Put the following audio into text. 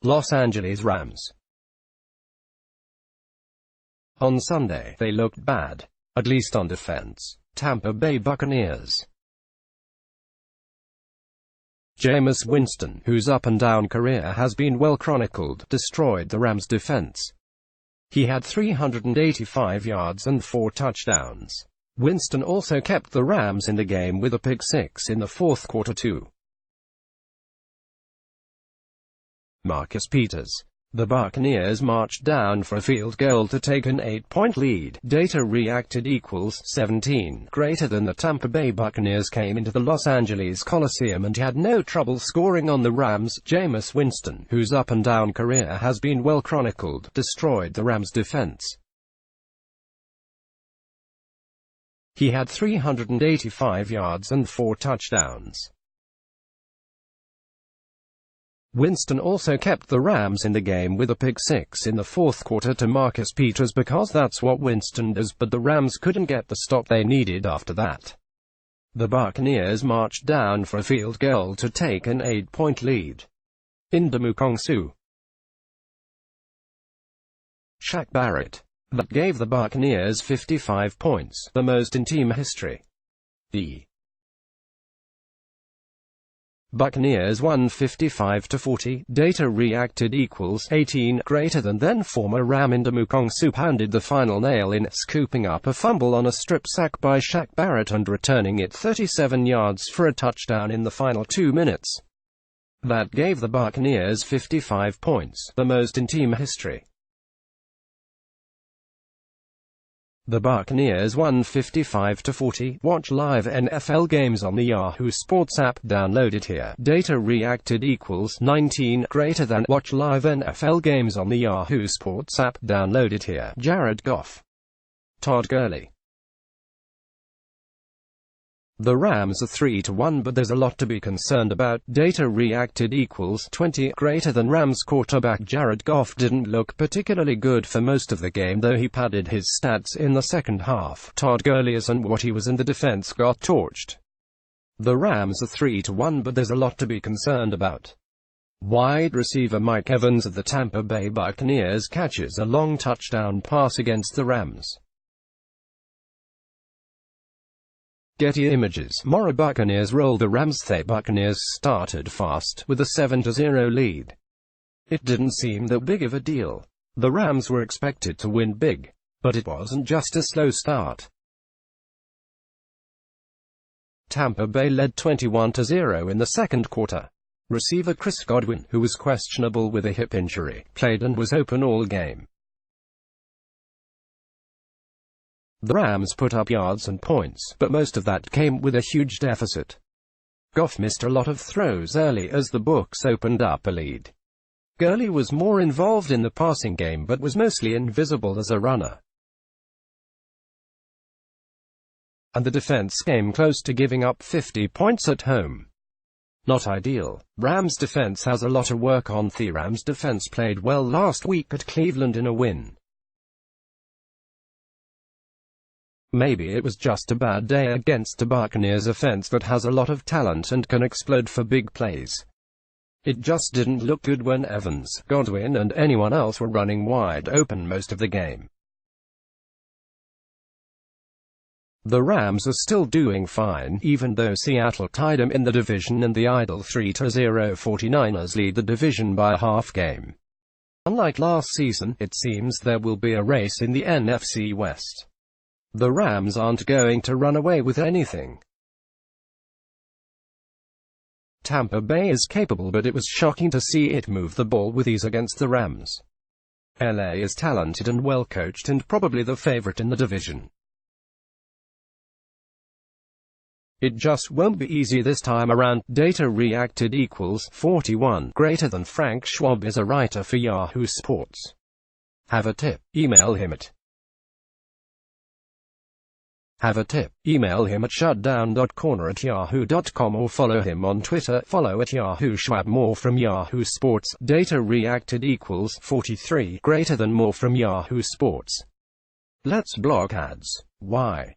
Los Angeles Rams. On Sunday, they looked bad, at least on defense. Tampa Bay Buccaneers. Jameis Winston, whose up-and-down career has been well chronicled, destroyed the Rams' defense. He had 385 yards and 4 touchdowns. Winston also kept the Rams in the game with a pick six in the fourth quarter too. Marcus Peters. The Buccaneers marched down for a field goal to take an 8-point lead. Data-reactid equals 17. Greater than the Tampa Bay Buccaneers came into the Los Angeles Coliseum and had no trouble scoring on the Rams. Jameis Winston, whose up-and-down career has been well chronicled, destroyed the Rams' defense. He had 385 yards and 4 touchdowns. Winston also kept the Rams in the game with a pick six in the fourth quarter to Marcus Peters because that's what Winston does, but the Rams couldn't get the stop they needed after that. The Buccaneers marched down for a field goal to take an 8-point lead. Ndamukong Shaq Barrett. That gave the Buccaneers 55 points, the most in team history. The Buccaneers won 55-40. Data-reactid equals 18. Greater than then former Ram Ndamukong pounded the final nail in, scooping up a fumble on a strip sack by Shaq Barrett and returning it 37 yards for a touchdown in the final 2 minutes. That gave the Buccaneers 55 points, the most in team history. The Buccaneers won 55-40. Watch live NFL games on the Yahoo Sports app. Download it here. Data-reactid equals 19. Greater than. Watch live NFL games on the Yahoo Sports app. Download it here. Jared Goff. Todd Gurley. The Rams are 3-1, but there's a lot to be concerned about. Data-reactid equals 20. Greater than. Rams quarterback Jared Goff didn't look particularly good for most of the game, though he padded his stats in the second half. Todd Gurley isn't what he was and the defense got torched. The Rams are 3-1, but there's a lot to be concerned about. Wide receiver Mike Evans of the Tampa Bay Buccaneers catches a long touchdown pass against the Rams. Getty Images. Mora Buccaneers rolled the Rams. The Buccaneers started fast, with a 7-0 lead. It didn't seem that big of a deal. The Rams were expected to win big. But it wasn't just a slow start. Tampa Bay led 21-0 in the second quarter. Receiver Chris Godwin, who was questionable with a hip injury, played and was open all game. The Rams put up yards and points, but most of that came with a huge deficit. Goff missed a lot of throws early as the books opened up a lead. Gurley was more involved in the passing game but was mostly invisible as a runner. And the defense came close to giving up 50 points at home. Not ideal. Rams defense has a lot of work on. The Rams defense played well last week at Cleveland in a win. Maybe it was just a bad day against a Buccaneers offense that has a lot of talent and can explode for big plays. It just didn't look good when Evans, Godwin and anyone else were running wide open most of the game. The Rams are still doing fine, even though Seattle tied them in the division and the idle 3-0 49ers lead the division by a half game. Unlike last season, it seems there will be a race in the NFC West. The Rams aren't going to run away with anything. Tampa Bay is capable, but it was shocking to see it move the ball with ease against the Rams. LA is talented and well coached and probably the favorite in the division. It just won't be easy this time around. Data-reactid equals 41. Greater than. Frank Schwab is a writer for Yahoo Sports. Have a tip? Email him at Have a tip? Email him at shutdown.corner@yahoo.com or follow him on Twitter. Follow at Yahoo Schwab. More from Yahoo Sports. Data-reactid equals 43. Greater than. More from Yahoo Sports. Let's block ads. Why?